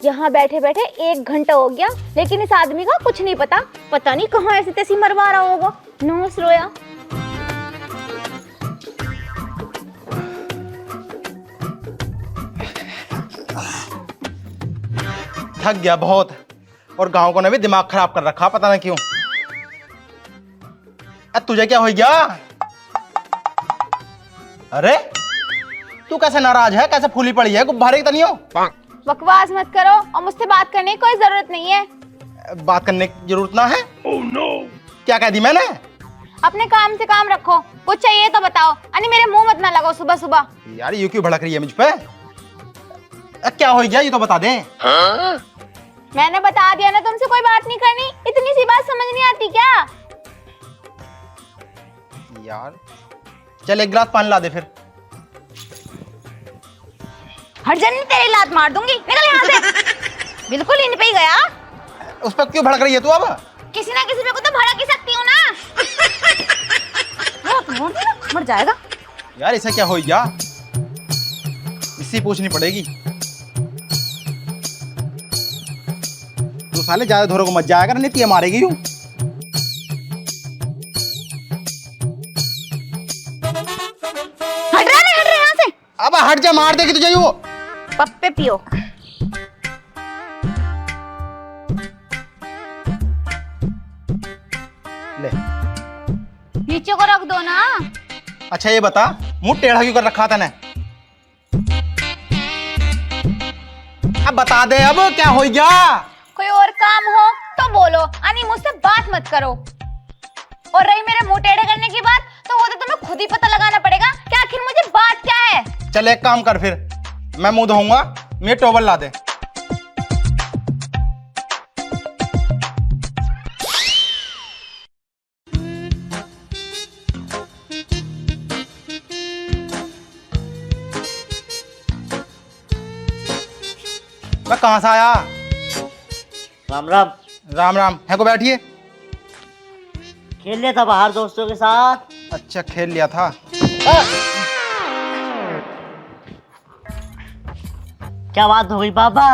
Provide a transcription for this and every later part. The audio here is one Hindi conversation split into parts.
यहाँ बैठे बैठे 1 घंटा हो गया, लेकिन इस आदमी का कुछ नहीं पता। पता नहीं कहाँ ऐसी तैसी मरवा रहा होगा। नोस रोया। थक गया बहुत, और गांव को ने भी दिमाग खराब कर रखा, पता नहीं क्यों। तुझे क्या हो गया? अरे तू कैसे नाराज है, कैसे फूली पड़ी है? गुब्बारे की तो नहीं हो? बकवास मत करो और मुझसे बात करने की कोई जरूरत नहीं है। बात करने की जरूरत ना है? no. क्या कह दी मैंने? अपने काम से काम रखो, कुछ चाहिए तो बताओ। अरे मेरे मुंह मत ना लगाओ सुबह सुबह। यार ये क्यों भड़क रही है मुझ पे? क्या हो गया ये तो बता दे। मैंने बता दिया ना, तुमसे कोई बात नहीं करनी। इतनी सी बात समझ नहीं आती क्या? यार चल 1 गिलास पानी ला दे फिर। हर जन तेरी लात मार दूंगी, निकल यहाँ से। बिल्कुल इन पे ही गया। उस पर क्यों भड़क रही है तू? अब किसी ना किसी पे को तो भड़क ही सकती हूँ ना। मर जाएगा। यार ऐसा क्या हो गया? इससे पूछनी पड़ेगी। तू साले ज्यादा धोरे को मत जाएगा, नहीं तो ये मारेगी यूं। हट रहा यहाँ से। अब हट जा, मार देगी तुझे यूं। पप्पे पियो। ले नीचे को रख दो ना। अच्छा ये बता, मुंह टेढ़ा क्यों कर रखा था ने? अब बता दे, अब क्या हो गया? कोई और काम हो तो बोलो, अनी मुझसे बात मत करो। और रही मेरे मुंह टेढ़े करने की बात, तो वो तो तुम्हें खुद ही पता लगाना पड़ेगा कि आखिर मुझे बात क्या है। चल एक काम कर फिर, मैं मुंह धोऊंगा, मेरे टॉवल ला दे। मैं कहां से आया? राम राम। राम राम है को बैठिए। खेल लिया था बाहर दोस्तों के साथ। अच्छा खेल लिया था। क्या बात हो गई पापा?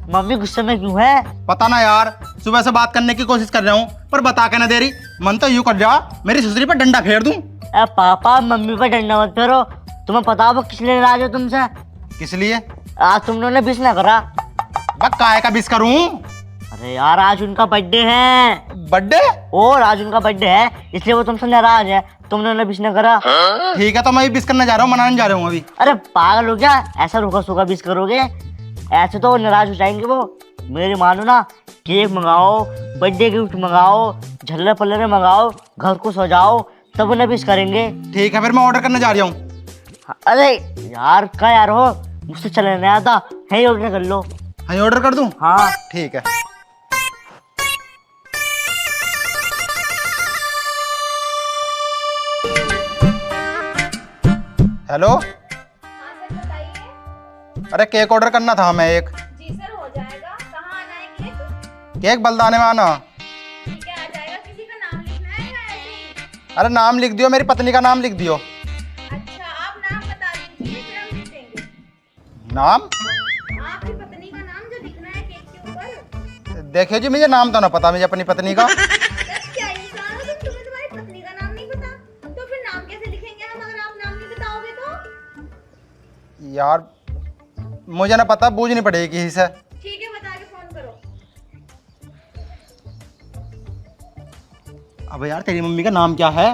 मम्मी गुस्से में क्यों है? पता ना यार, सुबह से बात करने की कोशिश कर रहा हूँ पर बता के ना दे रही। मन तो यूं कर जा मेरी ससुरी पर डंडा फेर दूं। पापा मम्मी पर डंडा मत फेरो। तुम्हें पता हो वो किस लिए नाराज हो तुमसे? किस लिए? आज तुम लोगों ने बिस ना करा। काय का बिस करूं? अरे यार आज उनका बर्थडे है। बर्थडे? और आज उनका बर्थडे है इसलिए वो तुमसे नाराज है। तुम लोगों ने बिस ना करा। ठीक है तो मैं भी बिस करने जा रहा हूँ, मनाने जा रहा हूँ अभी। अरे पागल हो क्या? ऐसा रूखा सूखा बिस करोगे? ऐसे तो नाराज हो जाएंगे वो। मेरी मानो ना, केक मंगाओ, बर्थडे गिफ्ट मंगाओ, झल्ले पल्ले मंगाओ, घर को सजाओ, तब उन्हें बिस करेंगे। ठीक है फिर मैं ऑर्डर करने जा रहा हूँ। अरे यार क्या यार हो, मुझसे चले नहीं आता है, ऑर्डर कर लो। हाँ ऑर्डर कर दूं? हाँ ठीक है। हेलो। हाँ सर बताइए। अरे केक ऑर्डर करना था हमें एक। जी सर हो जाएगा। कहाँ आना है केक? केक बलदाने में आना। ठीक है आ जाएगा। किसी का नाम लिखना है या ऐसे ही? अरे नाम लिख दियो, मेरी पत्नी का नाम लिख दियो। अच्छा आप नाम बता दीजिए फिर हम लिख देंगे। नाम? आपकी पत्नी का नाम जो लिखना है केक के ऊपर। देखिए जी मुझे नाम तो ना पता मुझे अपनी पत्नी का। क्या इंसान हो तुम? तुम्हें तुम्हारी पत्नी का नाम नहीं पता? तो फिर नाम कैसे लिखेंगे हम अगर आप नाम नहीं बताओगे तो? यार मुझे ना पता, बूझनी पड़ेगी किसी से। ठीक है बता के फोन करो। अब यार तेरी मम्मी का नाम क्या है?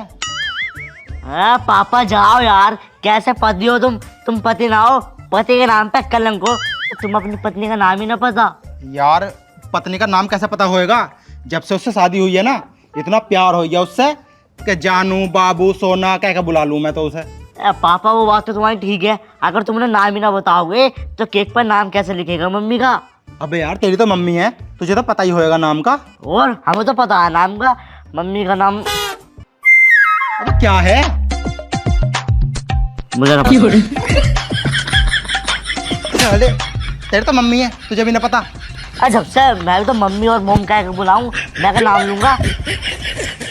पापा जाओ यार, कैसे पति हो तुम पति ना हो। पति के नाम पे कलंक हो। तुम अपनी पत्नी का नाम ही ना पता। यार पत्नी का नाम कैसे पता होएगा? जब से उससे शादी हुई है ना, इतना प्यार हो गया उससे कि जानू बाबू सोना क्या क्या बुला लूं मैं तो उसे। पापा वो बात तो तुम्हारी ठीक है, अगर तुमने नाम ही ना बताओगे तो केक पर नाम कैसे लिखेगा मम्मी का? अबे यार तेरी तो मम्मी है, तुझे तो पता ही होएगा नाम का। और हमें तो पता है नाम का। मम्मी का नाम अबे क्या है? मुझे ना पता। अरे तेरी तो मम्मी है, तुझे भी ना पता। जब से मैं तो मम्मी और मोम क्या बुलाऊं, मैं का नाम लूंगा।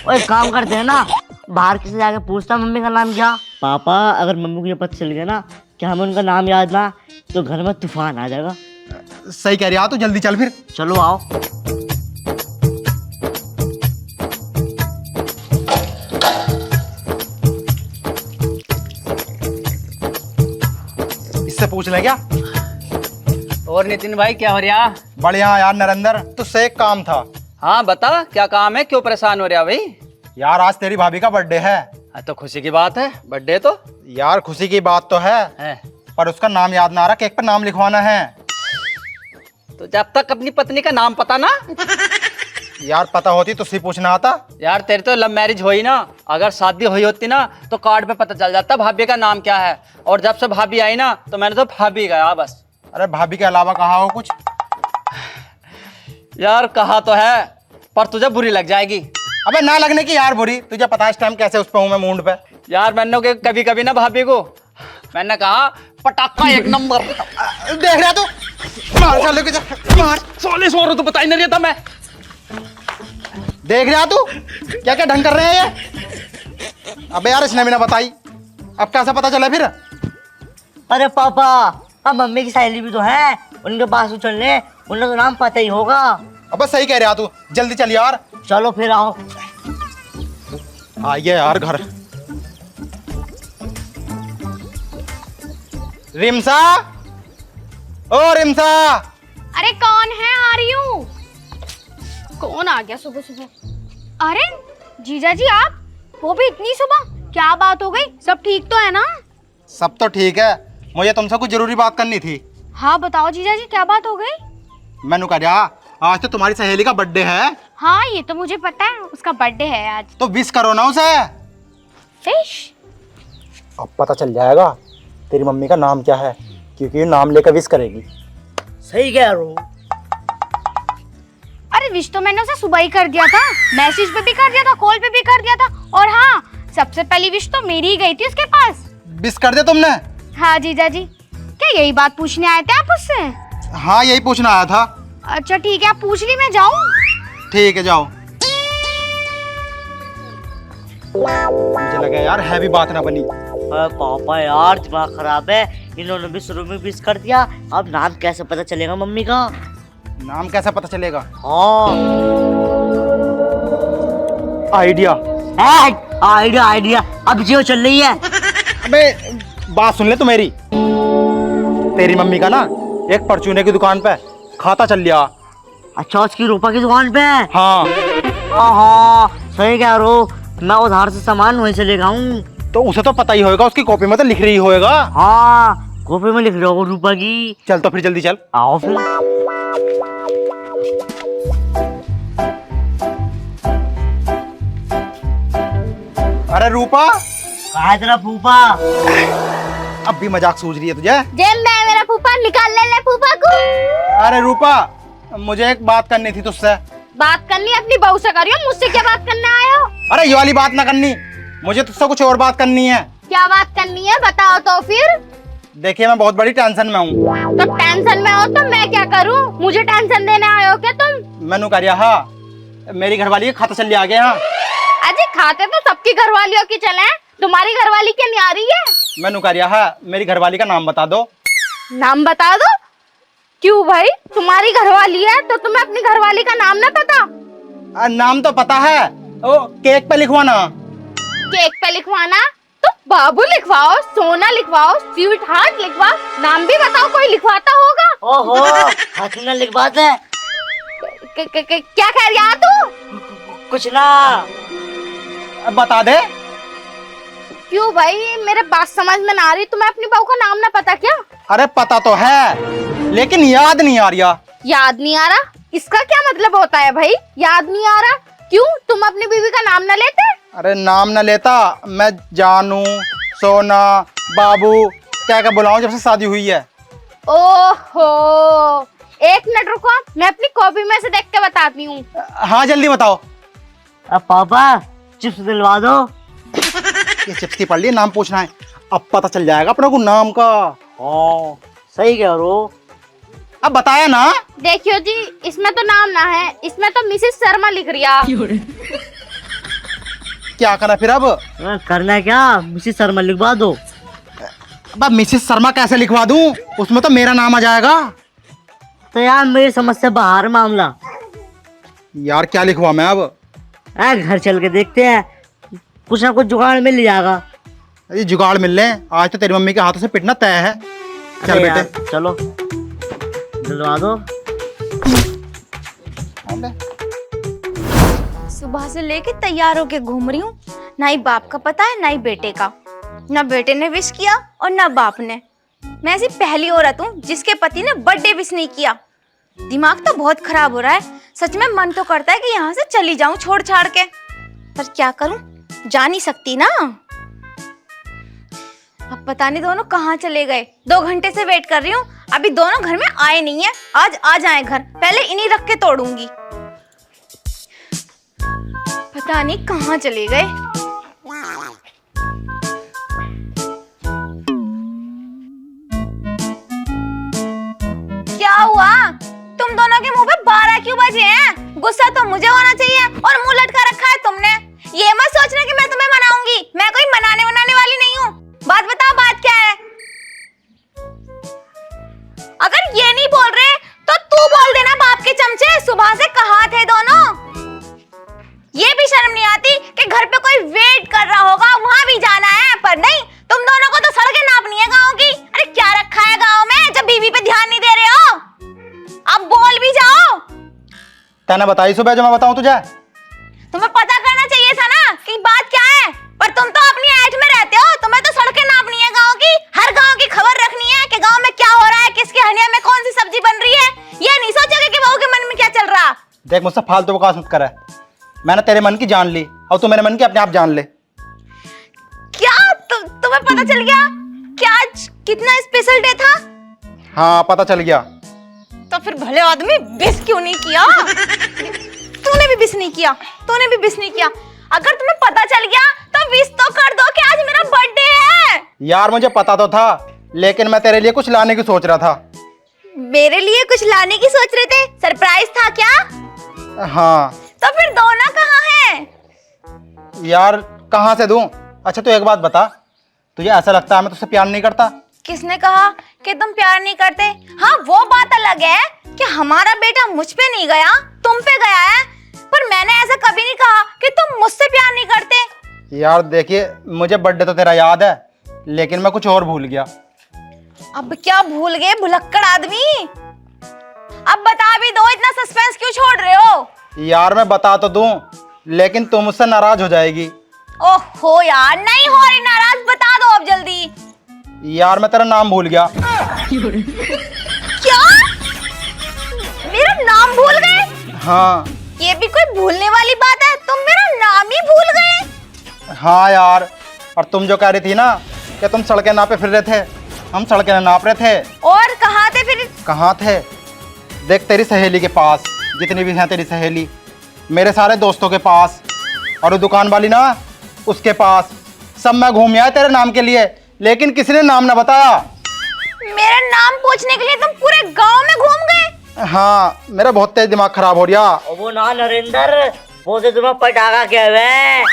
और एक काम करते हैं ना, बाहर किसी जाके पूछता मम्मी का नाम क्या। पापा अगर मम्मी को ये पता चल गया ना कि हमें उनका नाम याद ना, तो घर में तूफान आ जाएगा। सही कह रही, आ तो जल्दी चल फिर। चलो आओ। इससे पूछ ले क्या। और नितिन भाई क्या हो रहा? बढ़िया यार नरेंद्र, तुझसे एक काम था। हाँ बता क्या काम है, क्यों परेशान हो रहा भाई? यार आज तेरी भाभी का बर्थडे है। तो खुशी की बात है, बर्थडे तो यार खुशी की बात तो है, पर उसका नाम याद ना आ रहा, केक पर नाम लिखवाना है। तो जब तक अपनी पत्नी का नाम पता ना। यार पता होती तो उससे पूछना आता। यार तेरी तो लव मैरिज हुई ना, अगर शादी हुई होती ना तो कार्ड पे पता चल जाता भाभी का नाम क्या है। और जब से भाभी आई ना तो मैंने तो भाभी गया बस। अरे भाभी के अलावा कहा हो कुछ? यार कहा तो है, पर तुझे बुरी लग जाएगी। अबे ना लगने की यार बुरी, तुझे पता है इस टाइम कैसे उस पे हूँ मैं मूड पे। यार मैंने कभी कभी ना भाभी को मैंने कहा पटाखा एक नंबर। देख रहा तू, मार साले को, मार। 40 तो बता ही नहीं रहा था मैं। देख रहा तू क्या क्या ढंग कर रहे हैं ये। अबे यार इसने भी ना बताई, अब कैसे पता चला फिर? अरे पापा, अब मम्मी की सहेली भी तो है, उनके पास तो चल ले, उन्हें तो नाम पता ही होगा। अबे सही कह रहा तू, जल्दी चल यार। चलो फिर आओ। आइए यार घर। रिमसा, ओ रिमसा। अरे कौन है? आ रही हूँ। कौन आ गया सुबह सुबह? अरे जीजा जी आप, वो भी इतनी सुबह? क्या बात हो गई? सब ठीक तो है ना? सब तो ठीक है, मुझे तुमसे कुछ जरूरी बात करनी थी। हाँ बताओ जीजा जी, क्या बात हो गई? मैंने कहा आज तो तुम्हारी सहेली का बर्थडे है। हाँ ये तो मुझे पता है, उसका बर्थडे है आज। तो विश करो ना उसे। फिश? अब पता चल जाएगा तेरी मम्मी का नाम क्या है, क्योंकि ये नाम लेकर विश करेगी। सही कह रहा हूँ। अरे विश तो मैंने उसे सुबह ही कर दिया था, मैसेज पे भी कर दिया था, कॉल पे भी कर दिया था। और हाँ, सबसे पहली विश तो मेरी ही गई थी उसके पास। विश कर दे तुमने? हाँ जीजा जी। क्या यही बात पूछने आए थे आप उससे? हाँ यही पूछना आया था। अच्छा ठीक है, आप पूछ ली, मैं जाऊँ? ठीक है जाओ। मुझे लगा यार है भी बात ना बनी। अरे पापा यार दिमाग खराब है, इन्होंने भी शुरू में विश कर दिया, अब नाम कैसे पता चलेगा मम्मी का? नाम कैसे पता चलेगा? हाँ आइडिया। आइडिया आइडिया, अब जियो चल रही है। अबे बात सुन ले तू मेरी। तेरी मम्मी का ना एक परचूने की दुकान पे खाता चल लिया। अच्छा उसकी रूपा की दुकान पे? हाँ। हाँ सही कह रहे हो, मैं उधार से सामान वहीं से लेगा हूँ। तो उसे तो पता ही होगा, उसकी कॉपी में तो लिख रही होगा। हाँ कॉपी में लिख रहा होगा रूपा की। चल तो फिर जल्दी चल। आओ फिर। अरे रूपा, कहाँ है तेरा फूफा? अब भी मजाक सूझ रही है तुझे? जेब में मेरा फूफा, निकाल ले फूफा को। अरे रूपा, मुझे एक बात करनी थी तुझसे। बात करनी अपनी बहू से करियो, मुझसे क्या बात करने आए हो? अरे ये वाली बात ना करनी, मुझे तुझसे कुछ और बात करनी है। क्या बात करनी है बताओ तो फिर। देखिए मैं बहुत बड़ी टेंशन में हूँ। तो टेंशन में हो तो मैं क्या करूँ? मुझे टेंशन देने आए हो क्या तुम? मैंने कह रिया, हाँ मेरी घरवाली के खाता चल लिया आगे। हाँ अजी खाते तो सबकी घरवालियों की चले, तुम्हारी घरवाली क्या नहीं आ रही है? मैंने कह रिया, हाँ मेरी घरवाली का नाम बता दो। नाम बता दो? क्यों भाई, तुम्हारी घरवाली है तो तुम्हें अपनी घरवाली का नाम ना पता? नाम तो पता है, ओ केक पे लिखवाना। केक पे लिखवाना? तो बाबू लिखवाओ, सोना लिखवाओ, स्वीट हार्ट लिखवाओ, नाम भी बताओ, कोई लिखवाता होगा। ओहो हसीना लिखवाते है। क्या कह रही है तू? कुछ ना। अब बता दे। क्यों भाई, मेरे बात समझ में ना आ रही, तुम्हें अपनी बहू का नाम ना पता क्या? अरे पता तो है, लेकिन याद नहीं आ रहा। याद नहीं आ रहा? इसका क्या मतलब होता है भाई, याद नहीं आ रहा? क्यों, तुम अपनी बीवी का नाम ना लेते? अरे नाम ना लेता, मैं जानू, सोना, बाबू क्या क्या बुलाऊं जब से शादी हुई है। ओहो, एक मिनट रुको, मैं अपनी कॉपी में से देख के बताती हूँ। हाँ जल्दी बताओ। अब पापा चिप्स दिलवा दो। ये चिप्स की पढ़ ली, नाम पूछना है, अब पता चल जाएगा अपने को नाम का। हाँ सही कह रहे हो। अब बताया ना। देखियो जी, इसमें तो नाम ना है, इसमें तो मिसेस शर्मा लिख रही है। क्या करा फिर अब? करना है क्या, मिसेस शर्मा लिखवा दो। अब मिसेस शर्मा कैसे लिखवा दूं, उसमें तो मेरा नाम आ जाएगा। तो यार मेरी समझ से बाहर मामला। यार क्या लिखवा मैं अब? घर चल के देखते हैं, कुछ ना कुछ जुगाड़ मिल ही जाएगा। ये जुगाड़ मिल रहे हैं, आज तो तेरी मम्मी के हाथों से पिटना तय है। चल अरे यार, बेटे चलो दिलवा दो। सुबह से लेके तैयार होके घूम रही हूँ, ना ही बाप का पता है ना ही बेटे का। ना बेटे ने विश किया और ना बाप ने। मैं ऐसी पहली औरत हूँ जिसके पति ने बर्थडे विश नहीं किया। दिमाग तो बहुत खराब हो रहा है, सच में मन तो करता है कि यहाँ से चली जाऊं छोड़ छाड़ के, पर क्या करूं, जा नहीं सकती ना। अब पता नहीं दोनों कहाँ चले गए। 2 घंटे से वेट कर रही हूँ, अभी दोनों घर में आए नहीं है। आज आ जाए घर, पहले इन्हीं रख के तोड़ूंगी। पता नहीं कहाँ चले गए। क्या हुआ? तुम दोनों के मुंह पे 12 क्यों बजे हैं? गुस्सा तो मुझे होना चाहिए और मुंह लटका रखा है तुमने। ये मत सोचना कि मैं तुम्हें मनाऊंगी, मैं कोई मनाने वाली नहीं हूँ। बात बताओ, बात क्या है? अगर ये नहीं बोल रहे तो तू बोल देना बाप के चमचे। सुबह से कहाँ थे दोनों? ये भी शर्म नहीं आती कि घर पे कोई वेट कर रहा होगा, वहां भी जाना है, पर नहीं, तुम दोनों को तो सड़कें नापनी है गाँव की। अरे क्या रखा है गाँव में जब बीवी पे ध्यान नहीं दे रहे हो? अब बोल भी जाओ। तैने बताई सुबह जो मैं बताऊं तुझे? तुम्हें पता करना चाहिए था ना कि बात क्या है, पर तुम तो अपनी ऐठ में रहते हो। तुम्हें तो सड़कें नापनी है गाँव की, हर गाँव की खबर रखनी है कि गाँव में क्या हो रहा है, किसके हनिया में कौन सी सब्जी बन रही है। ये नहीं सोचोगे कि बहू के मन में क्या चल रहा। देख मुझसे फालतू बकवास मत कर। मैंने तेरे मन की जान ली और तू मेरे मन की अपने आप जान ले। क्या तुम्हें पता चल गया कि आज कितना स्पेशल डे था? हाँ पता चल गया। तो फिर भले आदमी विश क्यों नहीं किया? तूने भी विश नहीं किया, तूने भी विश नहीं किया। अगर तुम्हें पता चल गया तो विश तो कर दो कि आज मेरा बर्थडे है। यार मुझे पता तो था, लेकिन मैं तेरे लिए कुछ लाने की सोच रहा था। मेरे लिए कुछ लाने की सोच रहे थे? सरप्राइज था क्या? हाँ। तो फिर दोना कहाँ है? यार कहाँ से दूं? अच्छा तो एक बात बता, तुझे ऐसा लगता है मैं तुझसे प्यार नहीं करता? किसने कहा कि तुम प्यार नहीं करते? हाँ वो बात अलग है कि हमारा बेटा मुझ पे नहीं गया, तुम पे गया है, पर मैंने ऐसा कभी नहीं कहा कि तुम मुझसे प्यार नहीं करते। यार देखिए, मुझे बर्थडे तो तेरा याद है, लेकिन मैं कुछ और भूल गया। अब क्या भूल गए भुलक्कड़ आदमी? अब बता भी दो, इतना सस्पेंस क्यों छोड़ रहे हो? यार मैं बता तो दूं, लेकिन तुम मुझसे नाराज हो जाएगी। ओहो यार, नहीं हो रही नाराज, बता दो अब जल्दी। यार मैं तेरा नाम भूल गया। क्या? मेरा नाम भूल गए? हाँ। ये भी कोई भूलने वाली बात है? तुम मेरा नाम ही भूल गए? हाँ यार, और तुम जो कह रही थी ना कि तुम सड़कें नापे फिर रहे थे, हम सड़कें नाप रहे थे। और कहाँ थे फिर? कहाँ थे? देख तेरी सहेली के पास, जितनी भी हैं तेरी सहेली, मेरे सारे दोस्तों के पास, और वो दुकान वाली ना उसके पास, सब मैं घूम आया तेरे नाम के लिए, लेकिन किसी ने नाम ना बताया। मेरा नाम पूछने के लिए तुम पूरे गांव में घूम गए? हाँ, मेरा बहुत तेज दिमाग खराब हो रहा। वो ना नरेंद्र, वो तो तुम्हें पटाखा क्या है?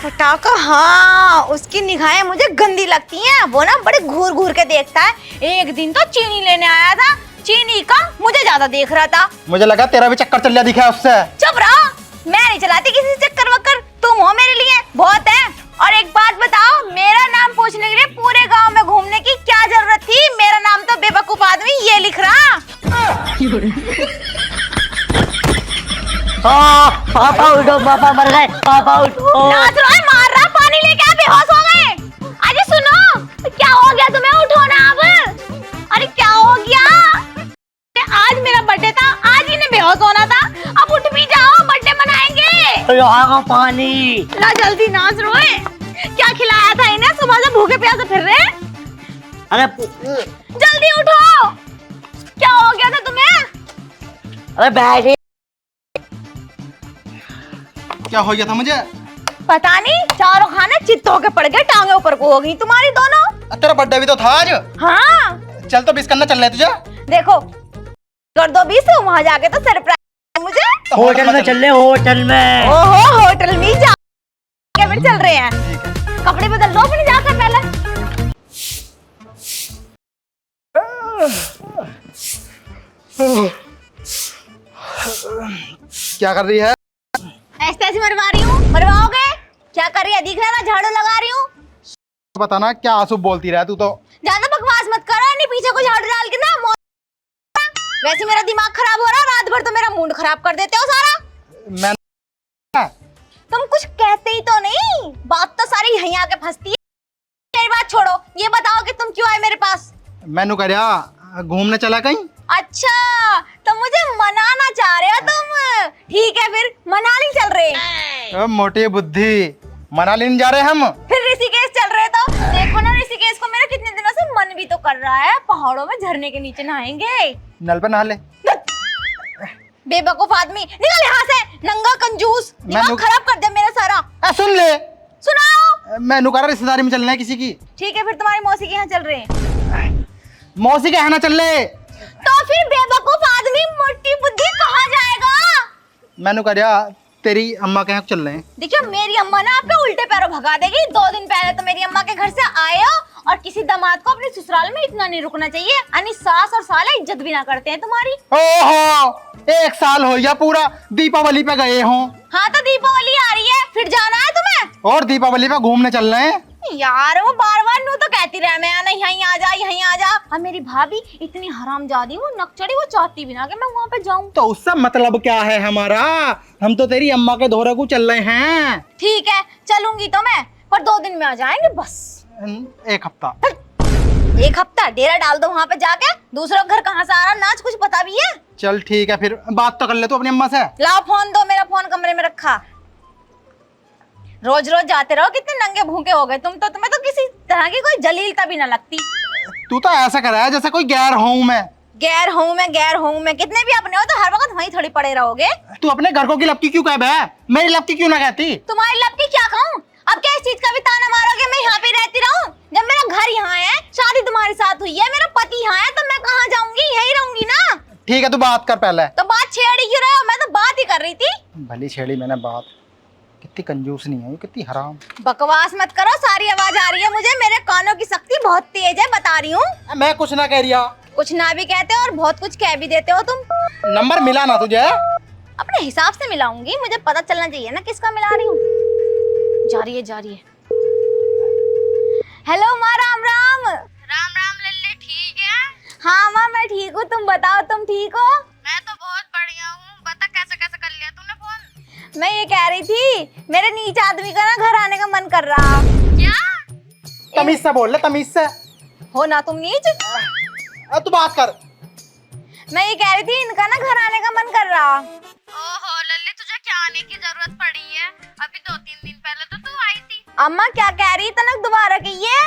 पटाखा? हाँ, उसकी निगाहें मुझे गंदी लगती हैं। वो ना बड़े घूर घूर के देखता है। एक दिन तो चीनी लेने आया था, चीनी का मुझे ज्यादा देख रहा था। मुझे लगा तेरा भी चक्कर चल लिया दिखा उससे। चुप रहो, मैं नहीं चलाती किसी से चक्कर वक्कर, तुम हो मेरे लिए बहुत है। और एक बात बताओ, मेरा नाम पूछने के लिए पूरे गांव में घूमने की क्या जरूरत थी? मेरा नाम तो बेवकूफ आदमी ये लिख रहा। पापा उठो, पापा मर गए, पापा उठो। नाच रहा है, मार रहा, पानी लेके आप बेहोश हो गए। अरे सुनो, क्या हो गया तुम्हें? उठो ना अब। अरे क्या हो गया? आज मेरा बर्थडे था, आज ही ने बेहोश होना था। अब उठ भी जाओ, बर्थडे मनाएंगे। यहाँ पानी ला जल्दी, नाच रोए। क्या खिलाया था इन्हें? सुबह से भूखे प्यासे फिर रहे। अरे जल्दी उठो, क्या हो गया था तुम्हें? अरे बैठे। क्या हो गया था मुझे? पता नहीं, चारों खाने चित्त होके पड़ गए, टांगे ऊपर को हो गई तुम्हारी दोनों। तेरा बर्थडे भी तो था आज। हाँ चल तो बिस करना चल रहे तुझे। देखो, कर दो बीस, वहां जाके तो सरप्राइज मुझे। होटल में चल रहे, होटल में। ओहो, होटल में जा के चल रहे हैं। कपड़े बदल लो अपने जाकर पहले। क्या कर रही है? ऐसे ऐसे मरवा रही हूँ। मरवाओगे? क्या कर रही है? दिख रहा है ना, झाड़ू लगा रही हूँ। बताना क्या आंसू बोलती रहा तू तो। ज्यादा बकवास मत करो, नहीं पीछे को झाड़ू डाल के ना वैसे मेरा दिमाग खराब हो रहा है, रात भर तो मेरा मूड खराब कर देते हो सारा। मैं तुम कुछ कहते ही तो नहीं, बात तो सारी यहीं आके फंसती है। मेरी बात छोड़ो, ये बताओ कि तुम क्यों आए मेरे पास? मैनू कह रहा घूमने चला कहीं। अच्छा, तो मुझे मनाना चाह रहे हो तुम? ठीक है, फिर मनाली चल रहे। मोटी बुद्धि, मनाली नहीं जा रहे हम। फिर ऋषिकेश चल रहे। तो देखो ना, ऋषिकेश को मेरा कितने दिनों से मन भी तो कर रहा है, पहाड़ों में झरने के नीचे नहाएंगे। नल पे नहा ले। बेवकूफ आदमी, निकल यहाँ से, नंगा कंजूस, दिमाग खराब कर दिया मेरा सारा। सुन ले, सुनाओ। मैनू कह रहा रिश्तेदारी में चलना है किसी की। ठीक है, फिर तुम्हारी मौसी के यहाँ चल रहे हैं। मौसी के यहाँ ना चल ले। तो फिर बेवकूफ आदमी मोटी बुद्धि कहाँ जाएगा? मैनू कह रहा तेरी अम्मा के यहाँ चल रहे हैं। देखियो, मेरी अम्मा ना आप पे उल्टे पैरों भगा देगी। 2 दिन पहले तो मेरी अम्मा के घर से आए हो, और किसी दामाद को अपने ससुराल में इतना नहीं रुकना चाहिए। यानी सास और साला इज्जत भी ना करते हैं तुम्हारी। ओहो, 1 साल हो गया पूरा, दीपावली पे गए हों। हाँ, तो दीपावली आ रही है, फिर जाना है तुम्हें? और दीपावली पे घूमने चल रहे हैं। यार वो बार बार नू तो कहती रहे मैं आना, यहीं आ जा, यहीं आ जा। और मेरी भाभी इतनी हरामजादी, वो नकचड़ी, वो चाहती भी ना कि मैं वहाँ पे जाऊँ। तो उससे मतलब क्या है हमारा? हम तो तेरी अम्मा के दौरे को चल रहे हैं। ठीक है, चलूंगी तो मैं, पर 2 दिन में आ जाएंगे बस। 1 हफ्ता। 1 हफ्ता डेरा डाल दो वहाँ पे जाके। दूसरा घर कहाँ से आ रहा, नाच कुछ पता भी है? चल ठीक है, फिर बात तो कर ले तू अपनी अम्मा से। लाओ फोन दो, मेरा फोन कमरे में रखा। रोज रोज जाते रहो, कितने नंगे भूखे हो गए तुम तो। तुम्हें तो किसी तरह की कोई जलीलता भी ना लगती। तू तो ऐसा कर रहा है जैसे कोई गैर हूँ मैं। गैर हूँ मैं, कितने भी अपने हो तो हर वक्त वहीं थोड़ी पड़े रहोगे। तू अपने घर को की लपकी क्यों कह बे? मेरी लपकी क्यों ना कहती? तुम्हारी लपकी क्या कहूँ? अब क्या इस चीज का भी ताना मारोगे मैं यहाँ पे रहती रहूं? जब मेरा घर यहाँ है, शादी तुम्हारे साथ हुई है, मेरा पति यहाँ है, तो मैं कहाँ जाऊंगी? यही रहूंगी ना। ठीक है, तू बात कर पहले। तो बात छेड़ी क्यों रहे हो? मैं तो बात ही कर रही थी। भली छेड़ी मैंने बात। कितनी कंजूस नहीं है ये, कितनी हराम। बकवास मत करो, सारी आवाज आ रही है मुझे। मेरे कानों की शक्ति बहुत तेज है, बता रही हूँ। मैं कुछ ना कह रिया। कुछ ना भी कहते हो और बहुत कुछ कह भी देते हो तुम। नंबर मिला ना तुझे? अपने हिसाब से मिलाऊंगी, मुझे पता चलना चाहिए ना किसका मिला रही हूँ। जा रही है। हेलो माँ, राम राम। राम राम लल्ले, ठीक है? हाँ माँ, मैं ठीक हूँ, तुम बताओ, तुम ठीक हो? मैं तो बहुत बढ़िया हूँ। बता कैसे कैसे कर लिया तूने फोन? मैं ये कह रही थी, मेरे नीच आदमी का ना घर आने का मन कर रहा। क्या? तमीज से बोल ले, तमीज से। हो ना तुम नीच? तू बात कर। मैं ये कह रही थी, इनका ना घर आने का मन कर रहा। ओहो लल्ले, तुझे क्या आने की जरूरत पड़ी है? अभी 2-3 दिन पहले तो तू आई थी। अम्मा क्या कह रही? तनक दोबारा कहिए।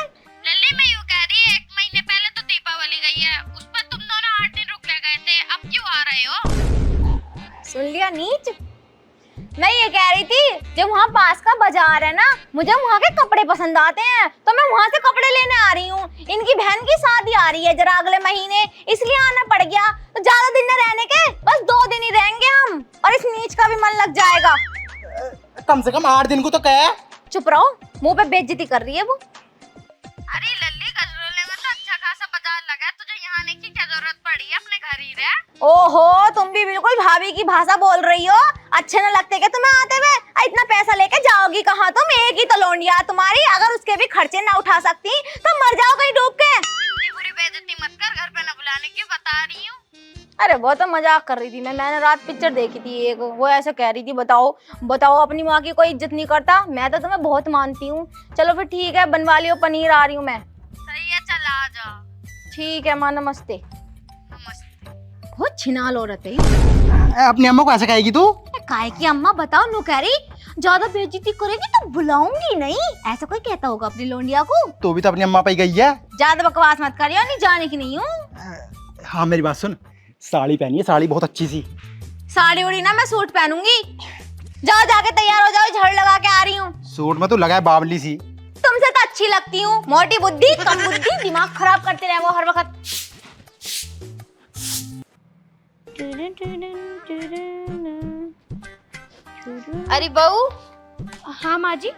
लल्ले मैं यूँ कह रही, 1 महीने पहले तो दीपावली गई है, उस पर तुम दोनों 8 दिन रुक के गए थे, अब क्यों आ रहे हो? सुन लिया नीच। मैं ये कह रही थी, जब वहाँ पास का बाजार है ना, मुझे वहाँ के कपड़े पसंद आते हैं, तो मैं वहाँ से कपड़े लेने आ रही हूँ। इनकी बहन की शादी आ रही है जरा अगले महीने, इसलिए आना पड़ गया। तो ज्यादा दिन न रहने के, बस 2 दिन ही रहेंगे हम, और इस नीच का भी मन लग जाएगा। कम से कम 8 दिन को तो कह। चुप रहो, मुंह पे बेइज्जती कर रही है वो। अरे लल्ले, गजरोले में तो अच्छा खासा बाजार लगा है, तुझे यहाँ आने की क्या जरूरत पड़ी है? अपने घर ही रह। ओहो, तुम भी बिल्कुल भाभी की भाषा बोल रही हो। अच्छे न लगते क्या तुम्हें आते हुए? इतना पैसा लेके जाओगी कहाँ तुम? एक ही तो लोंडिया तुम्हारी, अगर उसके भी खर्चे ना उठा सकती तो मर जाओ कहीं डूब के। इतनी बुरी बेइज्जती मत कर, घर पे न बुलाने की बता रही हूँ। अरे वो तो मजाक कर रही थी। मैंने रात पिक्चर देखी थी एक, वो ऐसे कह रही थी, बताओ अपनी माँ की कोई इज्जत नहीं करता। मैं तो तुम्हें बहुत मानती हूँ। चलो फिर ठीक है, बनवा लियो, पनीर आ रही हूँ मैं। सही है, चल आ जा। ठीक है माँ, नमस्ते। नमस्ते। बहुत छिनाल औरत है। अपनी अम्मा को ऐसे कहेगी तू? काय की अम्मा, बताओ नु कह रही, ज्यादा बेइज्जती करेगी तो बुलाऊंगी नहीं, ऐसा कोई कहता होगा अपनी लोंडिया को? तू भी तो अपनी अम्मा पे ही गई है। ज्यादा बकवास मत करियो, नहीं जाने की नहीं हूँ। हाँ मेरी बात सुन, साड़ी पहनी है, साड़ी बहुत अच्छी सी। साड़ी उड़ी ना, मैं सूट पहनूंगी। जाओ जाके तैयार हो जाओ, झाड़ लगा के आ रही हूँ। सूट में तू लगा है बावली सी। तुमसे तो अच्छी लगती हूँ, मोटी बुद्धि कम बुद्धि, दिमाग खराब करते रहे वो हर वक्त। अरे बहू, हाँ माँ जी।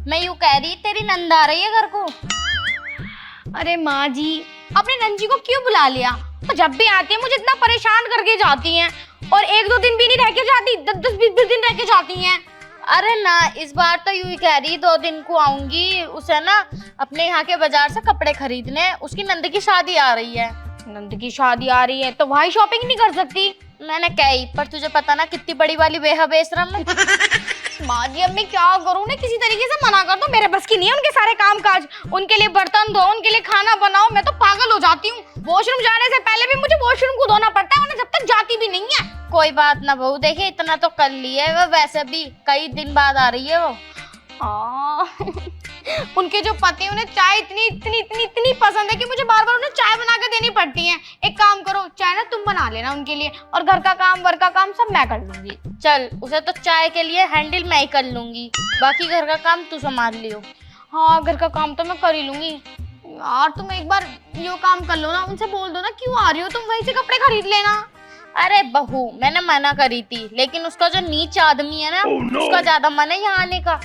मैं यूँ कह रही, तेरी नंद आ रही है घर को। अरे माँ जी, अपने नंजी को क्यों बुला लिया? तो जब भी आती है मुझे इतना परेशान करके जाती हैं, और 1-2 दिन भी नहीं रह के जाती, 10-10 20 दिन रह के जाती हैं। अरे ना, इस बार तो यूं ही कह रही 2 दिन को आऊंगी। उसे ना अपने यहाँ के बाजार से कपड़े खरीदने, उसकी नंद की शादी आ रही है। नंद की शादी आ रही है तो वही शॉपिंग नहीं कर सकती? मैंने कही, पर तुझे पता ना कितनी बड़ी वाली बेहा बेशरम है। माँ जी अब मैं क्या करूँ ना, किसी तरीके से मना कर दो, मेरे बस की नहीं है उनके सारे काम काज। उनके लिए बर्तन धो, उनके लिए खाना बनाओ, मैं तो पागल हो जाती हूँ। वॉशरूम जाने से पहले भी मुझे वॉशरूम को धोना पड़ता है, उन्हें जब तक जाती भी नहीं है। कोई बात ना बहू, देखिए इतना तो कर लिया है वो, वैसे भी कई दिन बाद आ रही है वो। उनके जो पति उन्हें चाय इतनी इतनी इतनी इतनी पसंद है कि मुझे बार बार उन्हें चाय बना के देनी पड़ती है। एक काम करो, चाय ना तुम बना लेना उनके लिए, और घर का काम वर का काम सब मैं कर लूंगी। चल, उसे तो चाय के लिए हैंडल मैं ही कर लूंगी, बाकी घर का काम तू संभाल लियो। हाँ घर का काम तो मैं कर ही लूंगी। यार तुम एक बार यो काम कर लो ना, उनसे बोल दो ना क्यों आ रही हो तुम, वहीं से कपड़े खरीद लेना। अरे बहू, मैंने मना करी थी, लेकिन उसका जो नीच आदमी है ना, उसका ज्यादा मन है यहाँ आने का।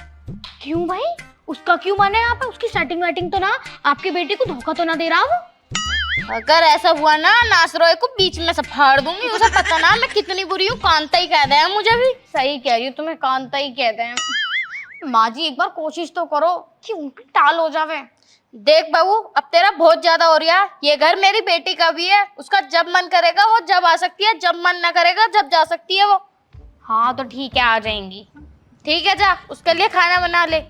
क्यों भाई, उसका क्यों मन है यहाँ पे? उसकी सेटिंग वेटिंग तो ना आपकी बेटी को धोखा तो ना दे रहा वो? अगर ऐसा हुआ ना, नासरोए को बीच में से फाड़ दूंगी। उसे पता ना मैं कितनी बुरी हूँ, कांता ही कहते हैं मुझे भी। सही कह रही हो, तुम्हें कांता ही कहते हैं। माँ जी एक बार कोशिश तो करो कि उनकी टाल हो जावे। देख बहू, अब तेरा बहुत ज्यादा हो रहा है। ये घर मेरी बेटी का भी है, उसका जब मन करेगा वो जब आ सकती है, जब मन ना करेगा जब जा सकती है वो। हाँ तो ठीक है, आ जाएंगी। ठीक है, जा उसके लिए खाना बना ले।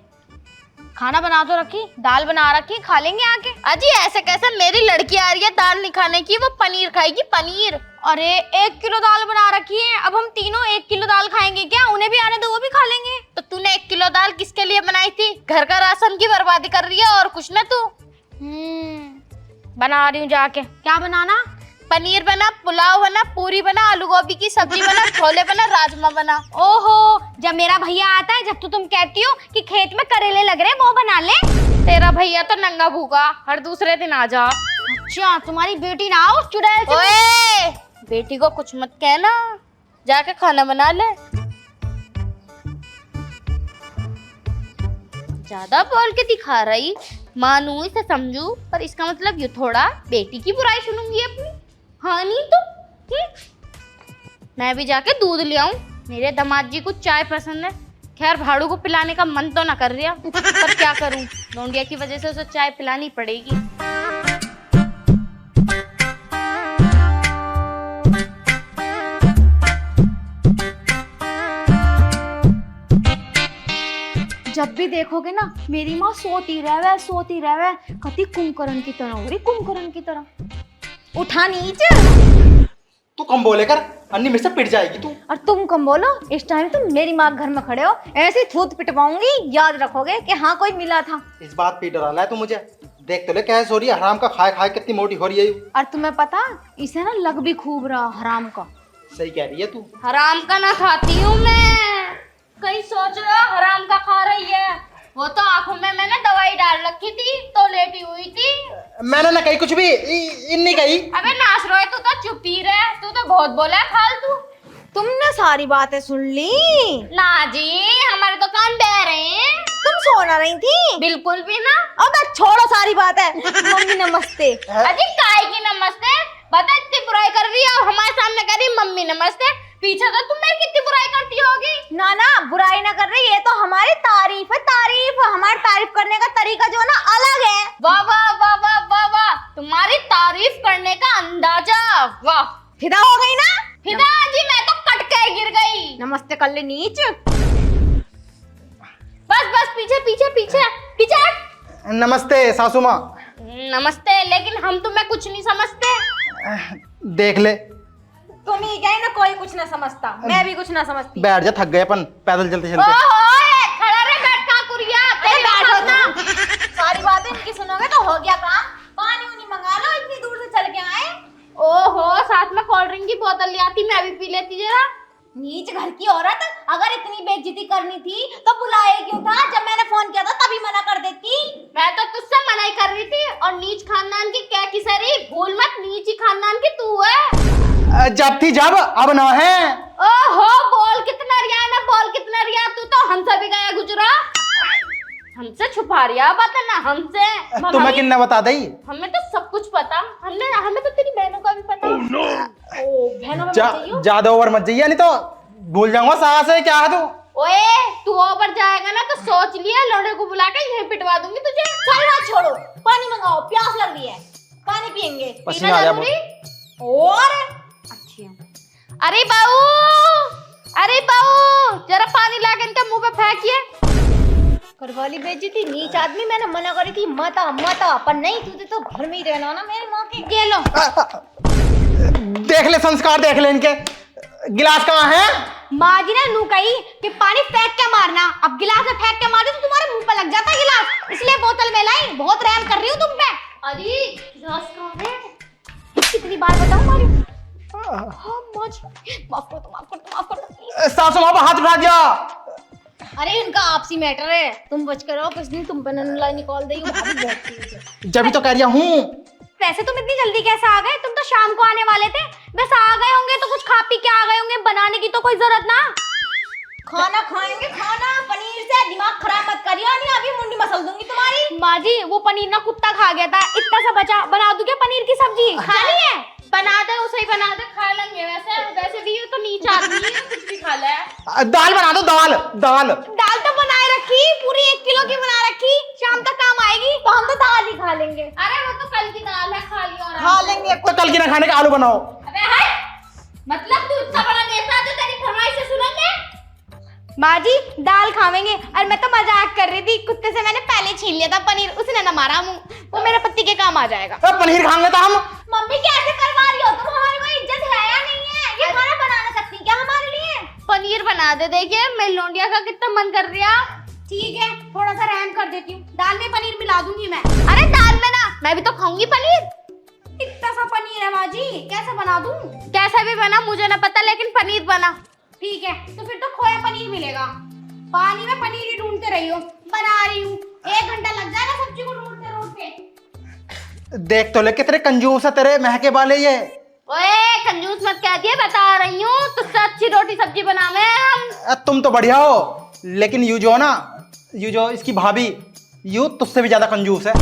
खाना बना तो रखी, दाल बना रखी, खा लेंगे आके। अजी ऐसे कैसे, मेरी लड़की आ रही है दाल नहीं खाने की, वो पनीर खाएगी, पनीर। अरे 1 किलो दाल बना रखी है, अब हम तीनों 1 किलो दाल खाएंगे क्या? उन्हें भी आने दो, वो भी खा लेंगे। तो तूने 1 किलो दाल किसके लिए बनाई थी? घर का राशन की बर्बादी कर रही है और कुछ ना तू। बना रही हूँ जाके। क्या बनाना? पनीर बना, पुलाव बना, पूरी बना, आलू गोभी की सब्जी बना, छोले बना, राजमा बना। ओहो, जब मेरा भैया आता है, जब तो तुम कहती हो कि खेत में करेले लग रहे, वो बना ले। तेरा भैया तो नंगा भूखा, हर दूसरे दिन आ जा। अच्छा तुम्हारी बेटी ना आओ चुड़ैल से। ओए, बेटी को कुछ मत कहना, जाके खाना बना ले। ज्यादा बोल के दिखा रही, मानू इसे समझू, पर इसका मतलब ये थोड़ा बेटी की बुराई सुनूंगी अपनी। हाँ नहीं तो मैं भी जाके दूध ले आऊं, मेरे दामाद जी को चाय पसंद है। खैर भाड़ू को पिलाने का मन तो ना कर रहा, पर क्या करूं, लौंडिया की वजह से उसे चाय पिलानी पड़ेगी। जब भी देखोगे ना मेरी माँ सोती रहवे कति कुंभकर्ण की तरह हो रही, कुंभकर्ण की तरह। उठा नीच। तू कम बोले कर, अन्नी मेरे से पिट जाएगी तू। और तुम कम बोलो, इस टाइम तुम मेरी माँ के घर में खड़े हो, ऐसे थूत पिटवाऊंगी, याद रखोगे कि हाँ कोई मिला था। इस बात पे डरा है तू मुझे। देख तो ले कैसे हो रही है, हराम का खाए खाए कितनी मोटी हो रही है। और तुम्हें पता, इसे ना लग भी खूब रहा हराम का। सही कह रही है तू। हराम का ना खाती हूँ मैं, कहीं सोच रहा हराम का खा रही है। वो तो आंखों में मैंने दवाई डाल रखी थी तो लेटी हुई थी। मैंने ना कही कुछ भी, इन्नी कही। अबे नाच रहे, तू तो चुप ही रहे, तू तो बहुत बोला है फालतू। तुमने सारी बातें सुन ली? ना जी, हमारे तो कान बह रहे हैं। तुम सो ना रही थी? बिल्कुल भी ना। अब छोड़ो सारी बात है। मम्मी नमस्ते। अजी काय की नमस्ते, बता इतनी बुराई कर रही है और हमारे सामने कह रही मम्मी नमस्ते, पीछे तो तुम मेरी कितनी बुराई करती होगी। ना ना बुराई ना कर रही, ये तो हमारी तारीफ है, तारीफ। हमारी तारीफ करने का तरीका जो है ना अलग है। वाह वाह वाह वाह वाह वाह, तुम्हारी तारीफ करने का अंदाजा, वाह। फिदा हो गई ना? फिदा जी, मैं तो कट के गिर गई। नमस्ते कर ले नीच। बस बस, पीछे पीछे पीछे पीछे। नमस्ते सासू माँ। नमस्ते, लेकिन हम तुम्हें कुछ नहीं समझते। देख ले, तुम ही क्या है ना, कोई कुछ ना समझता, मैं भी कुछ ना समझती। बैठ जा, थक गए अपन पैदल चलते चलते। ओए, खड़ा रहे, बैठ का कुरिया, तेरी बैठो बात ना। सारी बातें इनकी सुनोगे तो हो गया काम। पानी उनी मंगा लो, इतनी दूर से चल के आए। ओहो, साथ में कोल्ड ड्रिंक की बोतल ले आती, मैं भी पी लेती जरा। नीच घर की औरत, अगर इतनी बेइज्जती करनी थी तो बुलाए क्यों था? जब मैंने फोन किया था तभी मना कर देती। मैं तो तुझसे मना ही कर रही थी। और नीच खानदान की क्या किसरी, भूल मत, नीच ही खानदान की तू है। जब थी जब, अब ना है। ओहो, बोल कितना रिया ना, बोल कितना रिया, तू तो हमसे भी गया गुजरा। हमसे छुपा रिया बात ना, हमसे। तुम्हें किन्ने बता दी? हमें तो सब कुछ पता, हमें तो तेरी बहनों का भी पता। बहनों में मत जाइयो। ज्यादा ओवर मत जाइए, नहीं तो भूल जाऊंगा सास है क्या है तू। ओए तू ओवर जाएगा ना तो सोच लिया लौंडे को बुला के यहीं पिटवा दूंगी तुझे। चल बात छोड़ो, पानी मंगाओ, प्यास लग रही है, पानी पियेंगे। पसीना आ गया जरूरी? और अच्छी है। अरे बाऊ जरा पानी ला के इनके मुंह पे फेंकिए। करवाली बेइज्जती, नीच आदमी। मैंने मना करी थी मता मता, पर नहीं, तुझे तो घर में ही रहना ना मेरी माँ के। ये लो। देख ले संस्कार, देख ले इनके। गिलास कहाँ है? माँ जी ने नू कही कि पानी फेंक के मारना, अब गिलास में फेंक के मार दे तो तुम्हारे मुंह पे लग जाता है गिलास, इसलिए बोतल में लाई। बहुत रहम कर रही हूँ तुम पे। अरे गिलास कहाँ है? कितनी बार बताऊँ मारी? हाँ माँ जी, माफ कर दो, माफ कर दो, माफ कर दो। सासू माँ पर हाथ उठा दिया। अरे इनका आपसी मैटर है, तुम बच कर रहो, कुछ दिन तुम पे ननलाई निकाल देगी। भाभी बहुत तेज है। जब भी तो कह रही हूँ। वैसे तुम इतनी जल्दी कैसे आ गए? तुम तो शाम को आने वाले थे। बस आ गए होंगे तो कुछ खा पी के आ गए होंगे, बनाने की तो कोई जरूरत ना। खाना खाएंगे, खाना पनीर से। दिमाग खराब मत करियो, नहीं अभी मुंडी मसल दूंगी तुम्हारी। माँ जी वो पनीर ना कुत्ता खा गया था, इतना सा बचा, बना दूं क्या पनीर की सब्जी? खानी है? बना दे, उसे ही बना दे, खा लेंगे। वैसे भी ये तो नीच आदमी है, कुछ भी खा ले। दाल बना दो, दाल दाल। दाल तो बनाए रखी, पूरी 1 किलो की बना रखी, शाम तक काम आएगी। तो हम तो दाल ही खा लेंगे। अरे वो तो कल की दाल है, खा लियो आराम खा से। लेंगे। तो कल की ना खाने का आलू बनाओ। अबे है मतलब तू इतना बड़ा नेता जो तेरी फरमाइश से सुनेंगे? माँ जी दाल खावेंगे। और मैं तो मजाक कर रही थी, कुत्ते से मैंने पहले छीन लिया था पनीर, उसने ना मारा मुंह। वो मेरे पति के काम आ जाएगा। पनीर खाएंगे तो हम। मम्मी कैसे करवा रही हो तुम? हमारी कोई इज्जत है या नहीं है? ये खाना बना ना सकती क्या हमारे लिए? पनीर बना दे। देखिए मैं लौंडिया का कितना मन कर रहा। ठीक है, थोड़ा सा रहम कर देती हूँ, दाल में पनीर मिला दूंगी मैं। अरे दाल में ना, मैं भी तो खाऊंगी पनीर। इतना सा पनीर है माँ जी, कैसे बना दूँ? कैसा भी बना मुझे ना पता, लेकिन पनीर बना। ठीक है, तो फिर तो खोया पनीर मिलेगा। पानी में पनीर ही ढूंढते रही हो, बना रही हूँ। 1 घंटा लग जाएगा सब्जी को ढूंढते ढूंढते। देख तो ले कितने कंजूस है तेरे महके वाले ये। ओए कंजूस मत कह दिए, बता रही हूँ तुझसे अच्छी रोटी सब्जी बनावे हम। तुम तो बढ़िया हो, लेकिन यू जो ना, यू जो इसकी भाभी, यू तुझसे भी ज्यादा कंजूस है।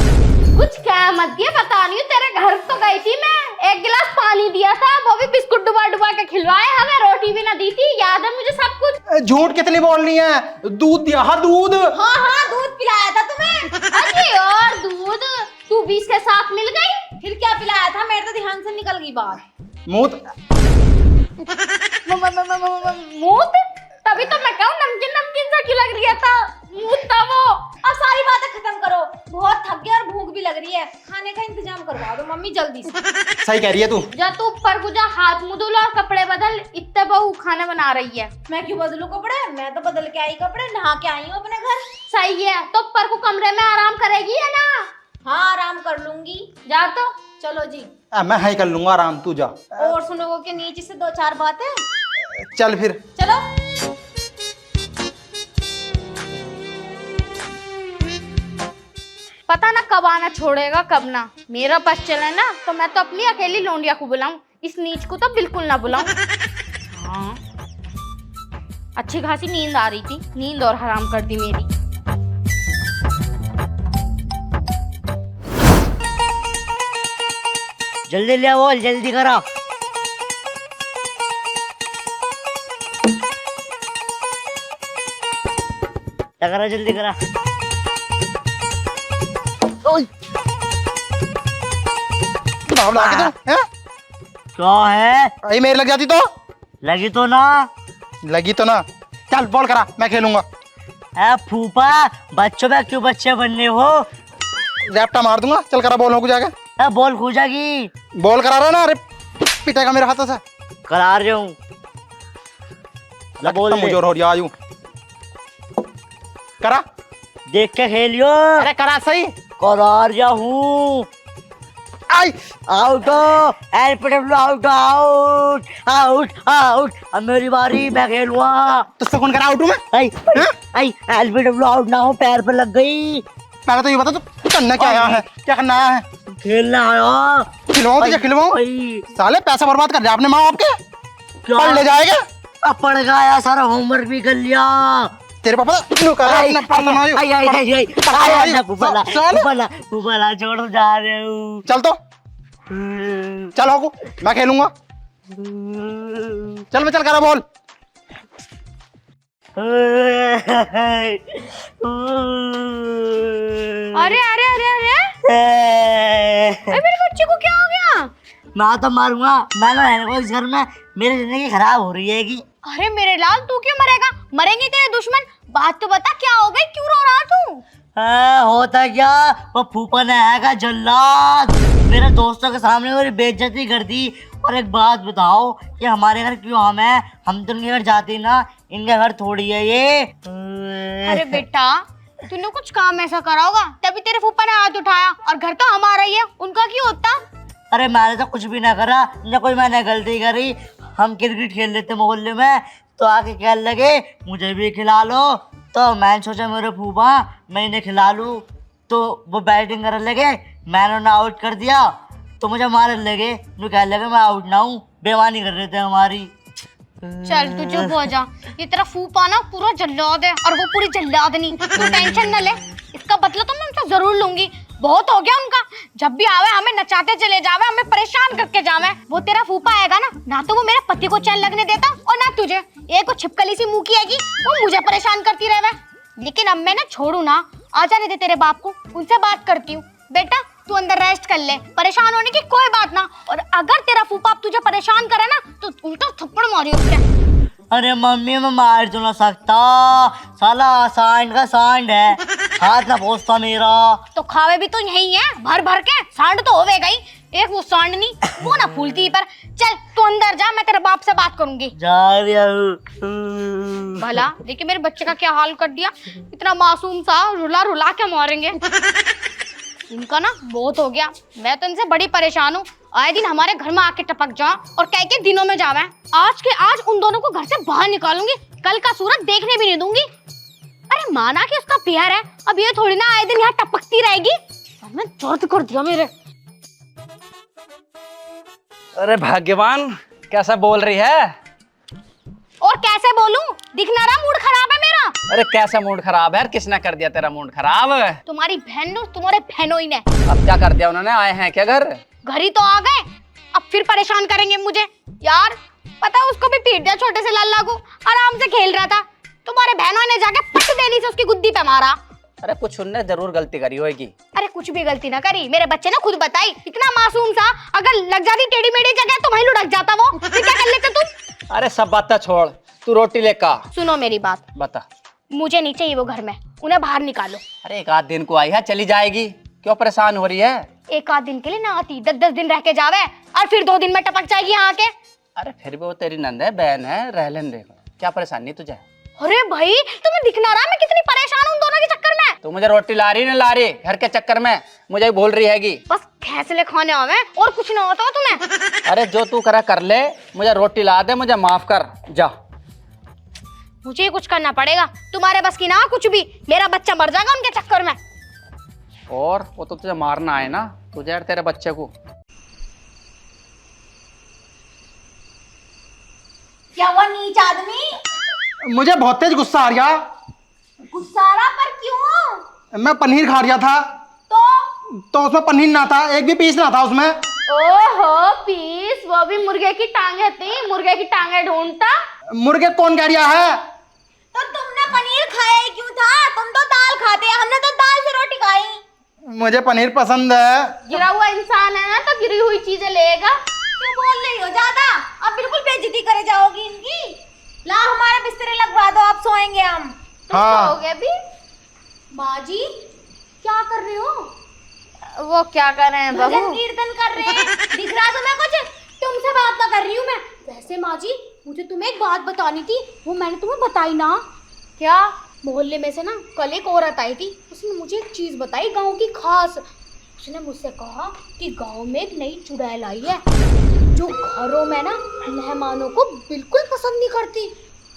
कुछ कह मत दिए, बता रही हूँ। तेरे घर तो गई थी मैं, 1 गिलास पानी दिया था, वो भी बिस्कुट डुबा डुबा के खिलवाए हमें, रोटी भी ना दी थी। याद है मुझे सब कुछ। झूठ कितनी बोलनी है? दूध दिया, हाँ दूध। हाँ हाँ, दूध पिलाया था तुम्हें। अरे और दूध तू भी इसके साथ मिल गई? फिर क्या पिलाया था? मेरे तो ध्यान से निकल गई बात। मूत। मूत? तभी तो मैं कहूँ नमकीन नमकीन सा क्यों लग रहा था? मूत था वो। अब सारी बातें खत्म करो, बहुत थक गया और भूख भी लग रही है। खाने का इंतजाम करवा दो मम्मी जल्दी से। सही कह रही है तू। जा तू ऊपर को जा, हाथ मुंह धो लो और कपड़े बदल। इतने बहू खाना बना रही है। मैं क्यों बदलूं कपड़े? मैं तो बदल के आई कपड़े, नहा के आई हूँ अपने घर। सही है, तो ऊपर को कमरे में आराम करेगी है ना? हाँ आराम कर लूंगी। जा तो। चलो जी। मैं हाई कर लूंगा आराम, तू जा। और सुनोगे कि नीचे से 2-4 बातें? चल फिर। चलो। पता ना कब आना छोड़ेगा कब ना। मेरा बस चले ना तो मैं तो अपनी अकेली लौंडिया को बुलाऊं, इस नीच को तो बिल्कुल ना बुलाऊं। हाँ अच्छी खासी नींद आ रही थी, नींद और हराम कर दी मेरी। जल्दी ले आओ, जल्दी करो। करा जल्दी करा। दाव लगा के तू, हैं? क्या है? अरे मेरी लग जाती तो? लगी तो ना। लगी तो ना। चल बॉल करा, मैं खेलूंगा। फूफा बच्चों में क्यों बच्चे बनने हो? रैप्टा मार दूंगा। चल करा बॉल हो जाएगा। बॉल खो जाएगी। बॉल करा रहा ना, अरे पिटेगा मेरे हाथों से। करा रही हूँ। बोल मुझे हो रही आयु। करा, देख के खेलियो। अरे करा सही। करा रहा हूँ। आई out LBW, out out out out. अब मेरी बारी, मैं खेलूंगा। तुझसे कौन करा आउट हूँ मैं? आई आई एलपीडब्ल्यू आउट ना हो, पैर पे लग गई। पहले तो ये बता तू करना क्या आया है, क्या करना आया है? खेलना आया। खिलवाऊं तुझे, खिलवाऊं? साले पैसा बर्बाद कर दिया आपने माँ बाप के। पढ़ ले जाएगा। अब पढ़ गया, सारा होमवर्क भी कर लिया। तेरे पापा क्यों कर रहा है? अपना पढ़ना आयु। छोड़ जा रहे हूँ। चल तो, चल होगू, मैं खेलूंगा। चल चल करा बोल। अरे अरे अरे अरे अरे मेरे बच्चे को क्या हो गया? मैं तो मारूंगा, मैं ना रहने को इस घर में, मेरी जिंदगी खराब हो रही है कि। अरे मेरे लाल, तू क्यों मरेगा? मरेंगे तेरे दुश्मन। बात तो बता, क्या हो गई, क्यों रो रहा तू? होता क्या, वो फूफा ने आएगा जल्लाद, मेरे दोस्तों के सामने मेरी बेइज्जती कर दी। और एक बात बताओ कि हमारे घर क्यों हम तो इनके घर जाते ना, इनके घर थोड़ी है ये। अरे बेटा, तूने कुछ काम ऐसा करा होगा तभी तेरे फूफा ने हाथ उठाया, और घर तो हमारा ही है, उनका क्यों होता? अरे मैंने तो कुछ भी ना करा, न कोई मैंने गलती करी। हम क्रिकेट खेल लेते मोहल्ले में, तो आके कहने लगे मुझे भी खिला लो, तो मैंने सोचा मेरे फूफा मैं इन्हें खिला लूं, तो वो बैटिंग करने लगे, मैंने उन्हें आउट कर दिया, तो मुझे मारने लगे, वो कहने लगे मैं आउट ना हूँ, बेईमानी कर रहे थे हमारी। चल तू चुप हो जा, ये तेरा फूफा ना पूरा जल्लाद है, और वो पूरी जल्लादनी। तू टेंशन न ले, इसका बदला तो मैं उनसे जरूर लूंगी। बहुत हो गया उनका, जब भी आवे हमें नचाते चले जावे, हमें परेशान करके जावे। वो तेरा फूफा आएगा ना तो वो मेरे पति को चैन लगने देता, और ना तुझे। एक वो छिपकली सी मुंह की आएगी, वो मुझे परेशान करती रहे। लेकिन अब मैं ना छोड़ू ना, आ जाने दे तेरे बाप को, उनसे बात करती हूँ। बेटा तू अंदर रेस्ट कर ले, परेशान होने की कोई बात ना। और अगर तेरा फूफा तुझे परेशान करे ना, तो उल्टा थप्पड़ मारियो उसके। अरे मम्मी मैं मार तो ना सकता, साला सांड का सांड है, हाथ ना पहुंचता मेरा। तो खावे भी तो यही है, भर भर के। सांड तो होवेगा ही, एक वो सांडनी, वो ना फूलती पर। चल तू अंदर जा, मैं तेरे बाप से बात करूंगी। जा रही हूँ। भला देखिए मेरे बच्चे का क्या हाल कर दिया, इतना मासूम सा रुला रुला के मारेंगे। इनका ना बहुत हो गया, मैं तो इनसे बड़ी परेशान हूँ। आए दिन हमारे घर में आके टपक जा, और कह के दिनों में जावे। आज के आज उन दोनों को घर से बाहर निकालूंगी, कल का सूरज देखने भी नहीं दूंगी। अरे माना कि उसका प्यार है, अब ये थोड़ी ना आए दिन यहाँ टपकती रहेगी। मैं दर्द कर दिया मेरे। अरे भाग्यवान, कैसा बोल रही है? और कैसे बोलूं, दिख ना रहा मूड खराब है मेरा। अरे कैसा मूड खराब है? किसने कर दिया तेरा मूड खराब? तुम्हारी बहन ने, तुम्हारे बहनोई ने। अब क्या कर दिया उन्होंने? आए हैं क्या घर? घर ही तो आ गए, अब फिर परेशान करेंगे मुझे। यार पता है उसको भी पीट दिया, छोटे से लल्ला को, आराम से खेल रहा था। तुम्हारे बहनों ने जाके पट देनी से उसकी गुद्दी पे मारा। अरे कुछ उनने जरूर गलती करी होगी। अरे कुछ भी गलती ना करी, मेरे बच्चे ने खुद बताई। इतना मासूम सा, अगर लग जाती टेढ़ी मेढ़ी जगह तो वहीं लुढ़क जाता वो। फिर क्या कर लेते तुम? अरे सब बातें छोड़, तू रोटी लेका। सुनो मेरी बात, बता। मुझे नहीं चाहिए वो घर में, उन्हें बाहर निकालो। अरे एक आध दिन को आई है, चली जाएगी, क्यों परेशान हो रही है? एक आध दिन के लिए ना आती, 10-10 दिन रह के जावे, और फिर 2 दिन में टपक जाएगी यहाँ के। अरे फिर भी वो तेरी नंद है, बहन है, रह लेने दे, क्या परेशानी तुझे? अरे भाई तुम्हें दिख ना रहा मैं कितनी परेशान हूँ उन दोनों के चक्कर में। तू मुझे रोटी ला रही ना ला रही, घर के चक्कर में मुझे ही बोल रही हैगी। बस फैसले खाने आवे, और कुछ ना होता तुम्हें। अरे जो तू करा कर ले, मुझे रोटी ला दे, मुझे माफ कर जा। मुझे ही कुछ करना पड़ेगा, तुम्हारे बस की ना कुछ भी। मेरा बच्चा मर जाएगा उनके चक्कर में। और वो तो तुझे मारना है ना, तुझे और तेरे बच्चे को। क्या हुआ नीच आदमी? मुझे बहुत तेज गुस्सा आ रहा। गुस्सा आ रहा, पर क्यों? मैं पनीर खा रहा था, तो उसमें पनीर ना था, एक भी पीस ना था उसमें। ओहो पीस, वो भी मुर्गे की टांगे थी, मुर्गे की टांगे ढूंढता। मुर्गे कौन कह रहा है? तो तुमने पनीर खाया ही क्यों था? तुम तो दाल खाते हैं, हमने तो दाल से रोटी खाई। मुझे पनीर पसंद है। गिरा हुआ इंसान है ना, तो गिरी हुई चीजें लेगा। क्यों बोल रही हो ज्यादा? अब बिल्कुल बेइज्जती करे जाओगी इनकी। ला हमारे बिस्तरे लगवा दो, आप सोएंगे हम। हाँ। हो गया भी। माँ जी क्या कर रहे हो? वो क्या कर रहे हैं भजन बहू? कीर्तन कर रहे हैं, दिख रहा तुम्हें कुछ? तुमसे बात ना कर रही हूँ मैं। वैसे माँ जी मुझे तुम्हें एक बात बतानी थी, वो मैंने तुम्हें बताई ना। क्या? मोहल्ले में से ना कल एक औरत आई थी, उसने मुझे एक चीज बताई गांव की खास। उसने मुझसे कहा कि गांव में एक नई चुड़ैल आई है, जो घरों में ना मेहमानों को बिल्कुल पसंद नहीं करती।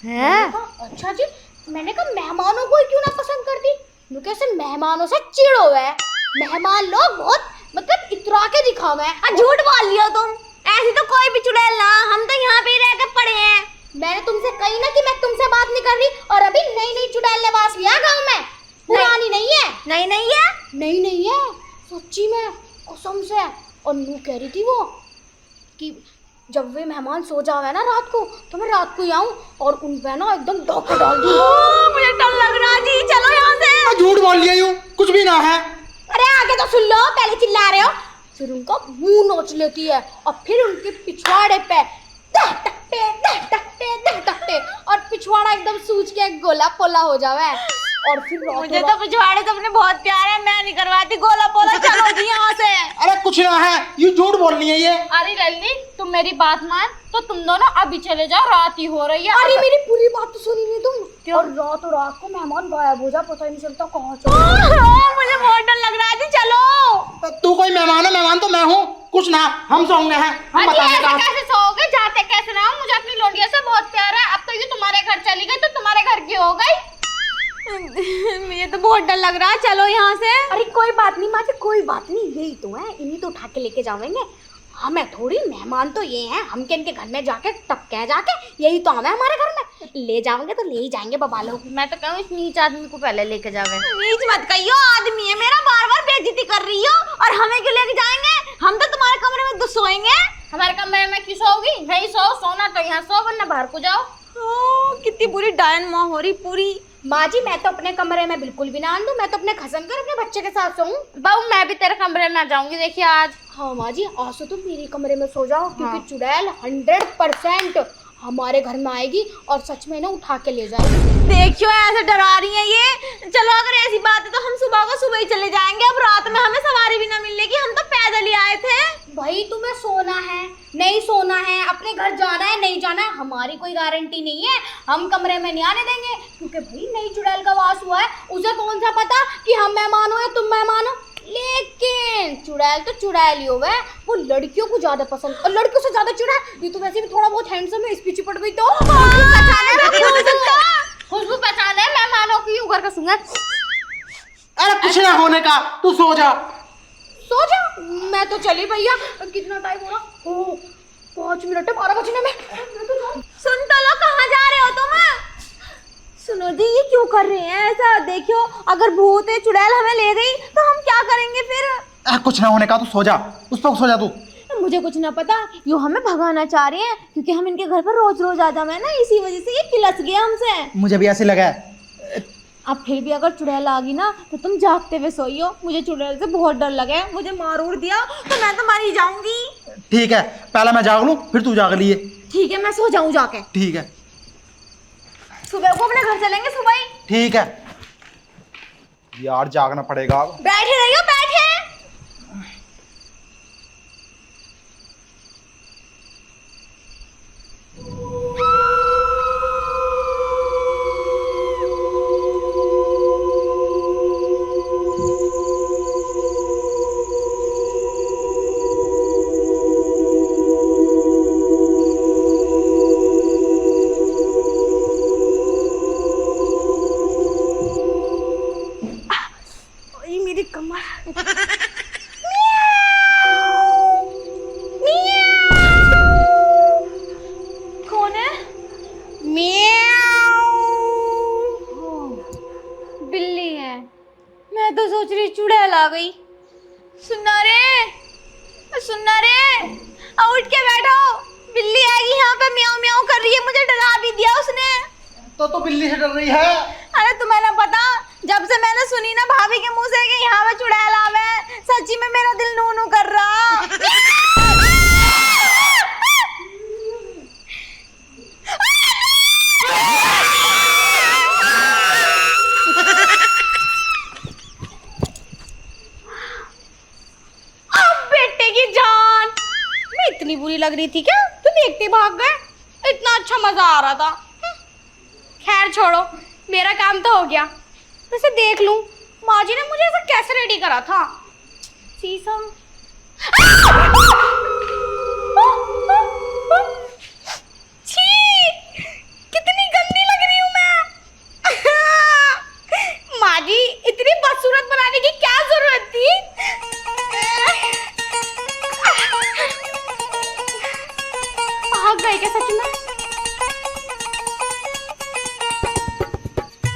मैंने कहा अच्छा जी। मैंने कहा मेहमानों को क्यों ना पसंद करती? क्योंकि ऐसे मेहमानों से चिढ़ हो है, मेहमान लोग बहुत मतलब इतरा के दिखावे हैं। झूठ बोल लियो तुम, ऐसी तो कोई भी चुड़ैल ना, हम तो यहाँ पे ही रह के पड़े हैं। मैंने तुमसे कही ना कि मैं तुमसे बात नहीं कर रही, और अभी नई नई चुड़ैल ने वास लिया गांव में, पुरानी नहीं है। नहीं नहीं है, नहीं है, सच्ची में कसम से। और नू कह रही थी वो कि जब वे मेहमान सो जावे ना रात को तो मैं रात को ही आऊं और उन पे ना एकदम धोखा डाल दूं। मुझे डर लग रहा है जी, चलो यहाँ से। झूठ बोल लिया यूं, कुछ भी ना है। अरे आगे तो सुन लो, पहले चिल्ला रहे हो, फिर उनका मुंह नोच लेती है और फिर उनके पिछवाड़े पे दह और पिछवाड़ा एकदम सूज के गोला पोला हो जावे और फिर मुझे तो पिछवाड़े से अपने बहुत प्यार है, मैं नहीं करवाती गोला पोला। चलो जी यहाँ से। अरे कुछ ना है, ये झूठ बोल रही है ये। अरे लल्ली तुम मेरी बात मान, तो तुम दोनों अभी चले जाओ, रात ही हो रही है। अरे मेरी पूरी बात तो सुनी नहीं तुम। और रात को मेहमान गायब हो जा, पता ही नहीं चलता कहाँ चले। मुझे बहुत डर लग रहा है जी, चलो। तू कोई मेहमान है? मेहमान तो मैं हूँ। कुछ ना, हम सोंगे हैं, हम बताएंगे कहाँ। कैसे सोओगे, जाते कैसे ना हो? मुझे अपनी लोंडिया से बहुत प्यार है। अब तो ये तुम्हारे घर चली गई तो तुम्हारे घर की हो गई। मुझे तो बहुत डर लग रहा है, चलो यहाँ से। अरे कोई बात नहीं माँ जी, कोई बात नहीं, यही तो है, इन्हीं तो उठा के लेके जाएंगे। हमें थोड़ी, मेहमान तो ये हैं, हम के इनके घर में जाके टपके जाके, यही तो हमें हमारे घर में ले जाओगे तो ले ही जाएंगे बाबा लोग। मैं तो कहूँ इस नीच आदमी को पहले लेके जावे। नीच मत कहियो, आदमी है मेरा, बार बार बेइज्जती कर रही हो। और हमें क्यों लेके जाएंगे? हम तो तुम्हारे कमरे में सोएंगे। हमारे कमरे में क्यों सोओगी? नहीं सोना तो यहाँ सो, वरना बाहर को जाओ। कितनी बुरी डायन माँ हो रही पूरी। माँ जी मैं तो अपने कमरे में बिल्कुल भी ना आन दूं, मैं तो अपने खसम कर अपने बच्चे के साथ सोऊं। बाबू मैं भी तेरे कमरे में आ जाऊंगी, देखिए आज। हाँ माँ जी, आज तो तुम मेरे कमरे में सो जाओ, क्योंकि चुड़ैल 100% हमारे घर में आएगी और सच में ना उठा के ले जाएगी। देखियो ऐसे डरा रही है ये। चलो अगर ऐसी बात है तो हम सुबह को सुबह ही चले जाएंगे। अब रात में हमें सवारी भी ना मिलेगी, हम तो पैदल ही आए थे। भाई तुम्हें सोना है नहीं सोना है, अपने घर जाना है नहीं जाना है, हमारी कोई गारंटी नहीं है। हम कमरे में नहीं आने देंगे, क्योंकि भाई नई चुड़ैल का वास हुआ है, उसे कौन सा पता कि हम मेहमान हो या तुम मेहमान हो। लेकिन चुड़ैल तो चुड़ैल ही होगा, वो लड़कियों को ज्यादा पसंद, और लड़कियों से ज्यादा चुड़ैल। ये तो वैसे भी थोड़ा बहुत हैंडसम है, इस पीछे पड़ गई तो खुशबू पहचान है मेहमानों की, ऊपर का सुंगा। अरे कुछ ना होने का, तू सो जा। सो जा, मैं तो चली भैया। कितना टाइम हो रहा? 5 मिनट है 12 बजने में। सुन तो लो, कहाँ जा रहे हो तुम? सुनो जी, ये क्यों कर रहे हैं ऐसा? देखियो अगर भूत है, चुड़ैल हमें ले गई तो हम क्या करेंगे फिर? कुछ ना होने का, तू सो जा, उस पर सो जा तू। मुझे कुछ ना पता, यो हमें भगाना चाह रहे हैं, क्योंकि हम इनके घर पर रोज रोज आ जावे ना, इसी वजह से ये किलस गया हमसे। मुझे भी ऐसे लगा है। अब फिर भी अगर चुड़ैल आ गई ना तो तुम जागते हुए सोइयो। मुझे चुड़ैल से बहुत डर लगा है, मुझे मार उड़ दिया तो मैं तो मर ही जाऊंगी। ठीक है, पहले मैं जाग लूं, फिर तू जाग लिए। ठीक है, मैं सो जाऊं जाके। ठीक है। सुबह को अपने घर चलेंगे, सुबह ही। ठीक है यार, जागना पड़ेगा अब। बैठे रहियो, बैठे। मेरी कमर। कौन है? बिल्ली है। मैं तो सोच रही चुड़ैल आ गई। सुनना रे, सुनना रे, उठ के बैठो, बिल्ली आएगी यहाँ पे, म्याऊं म्याऊं कर रही है, मुझे डरा भी दिया उसने। तो बिल्ली से डर रही है? अरे तुम्हें ना पता, जब से मैंने सुनी ना भाभी के मुंह से कि यहाँ पे चुड़ैल आवे, सच्ची में मेरा दिल नू नू कर रहा। अब बेटे की जान, मैं इतनी बुरी लग रही थी क्या? तुम देखते भाग गए, इतना अच्छा मजा आ रहा था। खैर छोड़ो, मेरा काम तो हो गया। वैसे देख लूं माँ जी ने मुझे ऐसा कैसे रेडी करा था। शीशम।